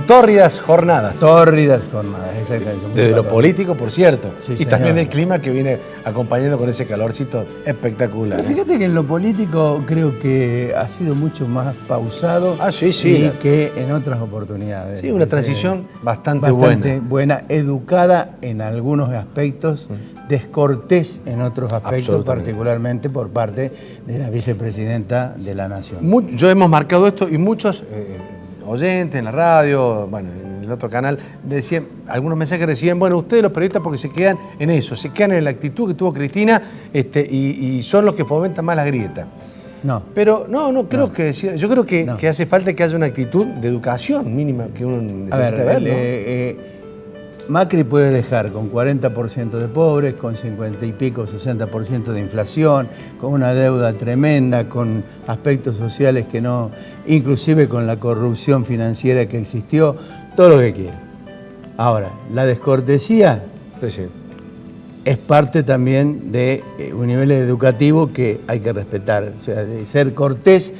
Tórridas jornadas. Tórridas jornadas, exactamente. Desde lo político, por cierto. Sí, y señor. también del clima que viene acompañando con ese calorcito espectacular. Pero fíjate que en lo político creo que ha sido mucho más pausado que en otras oportunidades. Sí, una transición bastante buena, educada en algunos aspectos, descortés en otros aspectos, particularmente por parte de la vicepresidenta de la Nación. Yo hemos marcado esto y muchos oyentes en la radio, bueno, en el otro canal, decían, algunos mensajes decían, bueno, ustedes los periodistas porque se quedan en eso, se quedan en la actitud que tuvo Cristina y son los que fomentan más la grieta. No. Pero no creo que, yo creo que hace falta que haya una actitud de educación mínima que uno necesita ver, ¿no? Macri puede dejar con 40% de pobres, con 50 y pico, 60% de inflación, con una deuda tremenda, con aspectos sociales que no, inclusive con la corrupción financiera que existió, todo lo que quiera. Ahora, la descortesía es parte también de un nivel educativo que hay que respetar. O sea, de ser cortés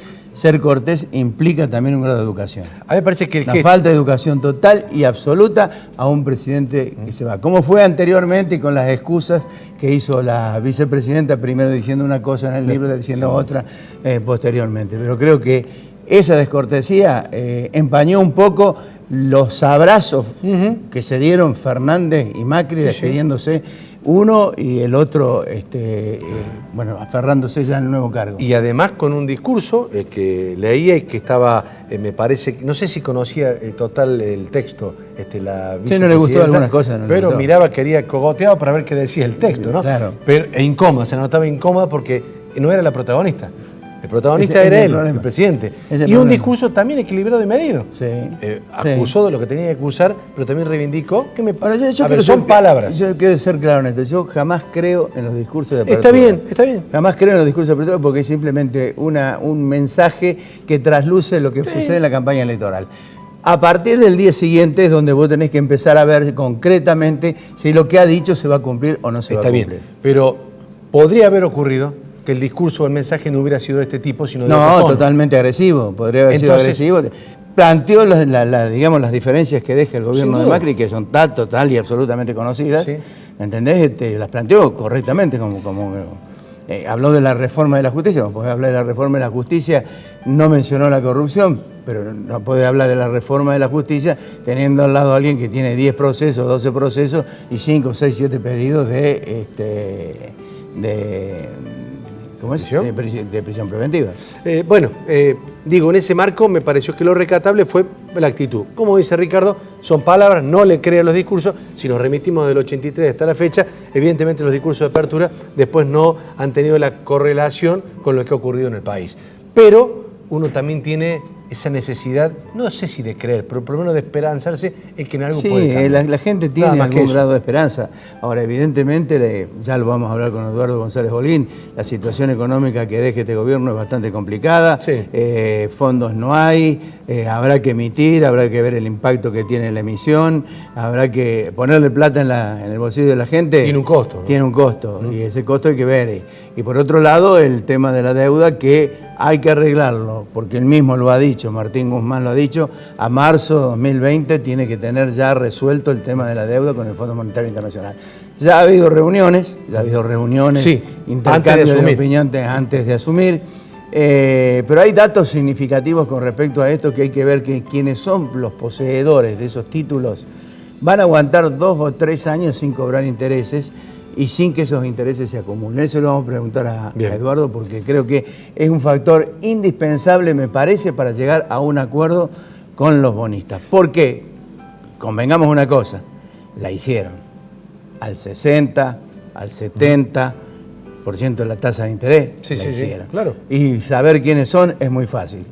implica también un grado de educación. A mí me parece que la falta de educación total y absoluta a un presidente que se va. Como fue anteriormente con las excusas que hizo la vicepresidenta, primero diciendo una cosa en el libro, diciendo otra posteriormente. Pero creo que esa descortesía empañó un poco los abrazos que se dieron Fernández y Macri despidiéndose uno y el otro, bueno, aferrándose ya al nuevo cargo. Y además con un discurso que leía y que estaba, me parece, no sé si conocía total el texto, la vicepresidenta. Sí, no le gustó algunas cosas. Pero miraba, quería cogoteaba para ver qué decía el texto, ¿no? Claro. Pero, incómoda, se notaba incómoda porque no era la protagonista. El protagonista era él, el presidente. Y un discurso también equilibrado y medido. Acusó de lo que tenía que acusar, pero también reivindicó que me parece. Son palabras. Yo quiero ser claro en esto. Yo jamás creo en los discursos de apertura. Está bien. Jamás creo en los discursos de apertura porque es simplemente un mensaje que trasluce lo que sucede en la campaña electoral. A partir del día siguiente es donde vos tenés que empezar a ver concretamente si lo que ha dicho se va a cumplir o no se va a cumplir. Está bien, pero podría haber ocurrido que el discurso o el mensaje no hubiera sido de este tipo, sino de otro tono. Totalmente agresivo, podría haber sido agresivo. Planteó digamos, las diferencias que deja el gobierno de Macri, que son total y absolutamente conocidas, ¿me entendés? Las planteó correctamente, habló de la reforma de la justicia, no puede hablar de la reforma de la justicia, no mencionó la corrupción, pero no puede hablar de la reforma de la justicia teniendo al lado a alguien que tiene 10 procesos, 12 procesos y 5, 6, 7 pedidos ¿cómo es? De prisión preventiva. Digo, en ese marco me pareció que lo recatable fue la actitud. Como dice Ricardo, son palabras, no le crean los discursos. Si nos remitimos del 83 hasta la fecha, evidentemente los discursos de apertura después no han tenido la correlación con lo que ha ocurrido en el país. Pero uno también tiene esa necesidad, no sé si de creer, pero por lo menos de esperanzarse en que en algo puede cambiar. Sí, la gente tiene algún grado de esperanza. Ahora, evidentemente, ya lo vamos a hablar con Eduardo González Bolín, la situación económica que deje este gobierno es bastante complicada, fondos no hay, habrá que emitir, habrá que ver el impacto que tiene la emisión, habrá que ponerle plata en el bolsillo de la gente. Tiene un costo, ¿no? Tiene un costo, y ese costo hay que ver. Y por otro lado, el tema de la deuda que hay que arreglarlo, porque él mismo lo ha dicho, Martín Guzmán lo ha dicho, a marzo de 2020 tiene que tener ya resuelto el tema de la deuda con el Fondo Monetario Internacional. Ya ha habido reuniones, intercambio de opiniones antes de asumir, pero hay datos significativos con respecto a esto que hay que ver que quienes son los poseedores de esos títulos van a aguantar 2 o 3 años sin cobrar intereses y sin que esos intereses se acumulen. Eso lo vamos a preguntar a Eduardo porque creo que es un factor indispensable, me parece, para llegar a un acuerdo con los bonistas. Porque, convengamos una cosa, la hicieron al 60, al 70% de la tasa de interés. Hicieron. Claro. Y saber quiénes son es muy fácil.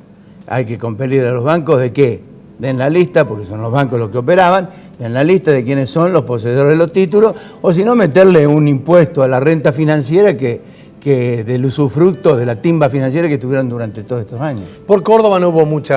Hay que compelir a los bancos de que den la lista, porque son los bancos los que operaban, den la lista de quiénes son los poseedores de los títulos, o si no, meterle un impuesto a la renta financiera que del usufructo de la timba financiera que tuvieron durante todos estos años. Por Córdoba no hubo muchos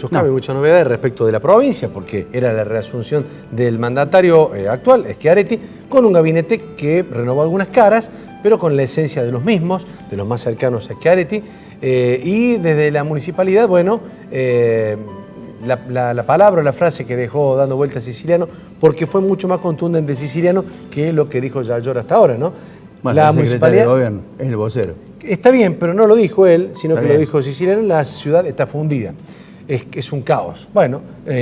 cambios, muchas novedades respecto de la provincia, porque era la reasunción del mandatario actual, Schiaretti, con un gabinete que renovó algunas caras, pero con la esencia de los mismos, de los más cercanos a Schiaretti, y desde la municipalidad, bueno, la palabra o la frase que dejó dando vuelta Siciliano, porque fue mucho más contundente Siciliano que lo que dijo Yayora hasta ahora, ¿no? Bueno, el secretario de gobierno es el vocero. Está bien, pero no lo dijo él, sino que lo dijo Siciliano, la ciudad está fundida. Es un caos. Bueno,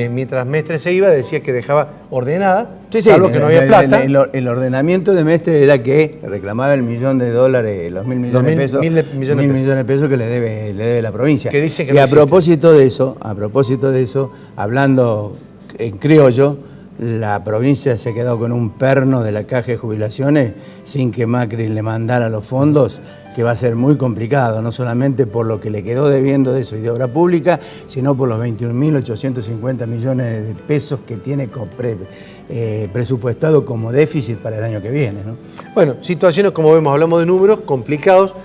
mientras Mestre se iba, decía que dejaba ordenada, salvo que no había plata. El ordenamiento de Mestre era que reclamaba $1 millón, los 1.000 millones de pesos, mil millones de pesos que le debe la provincia. Que dice que y no a propósito de eso, hablando en criollo, la provincia se quedó con un perno de la caja de jubilaciones sin que Macri le mandara los fondos, que va a ser muy complicado, no solamente por lo que le quedó debiendo de eso y de obra pública, sino por los 21.850 millones de pesos que tiene presupuestado como déficit para el año que viene, ¿no? Bueno, situaciones, como vemos, hablamos de números complicados.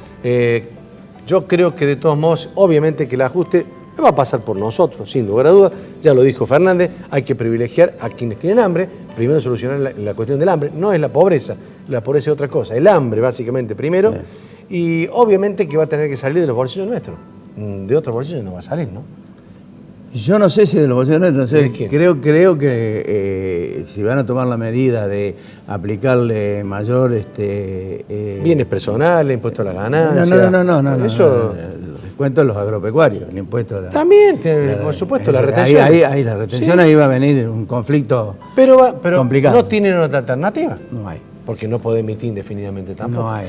Yo creo que de todos modos, obviamente que el ajuste va a pasar por nosotros, sin lugar a dudas. Ya lo dijo Fernández, hay que privilegiar a quienes tienen hambre, primero solucionar la cuestión del hambre, no es la pobreza es otra cosa, el hambre básicamente primero. Bien. Y obviamente que va a tener que salir de los bolsillos nuestros. De otros bolsillos no va a salir, ¿no? Yo no sé si de los bolsillos nuestros, no sé. Creo que si van a tomar la medida de aplicarle mayor... bienes personales, impuesto a la ganancia... No. Eso... El descuento a los agropecuarios, el impuesto a la... También, por supuesto, la retención. Ahí la retención, sí. Ahí va a venir un conflicto pero complicado. ¿No tienen otra alternativa? No hay. Porque no puede emitir indefinidamente tampoco. No hay.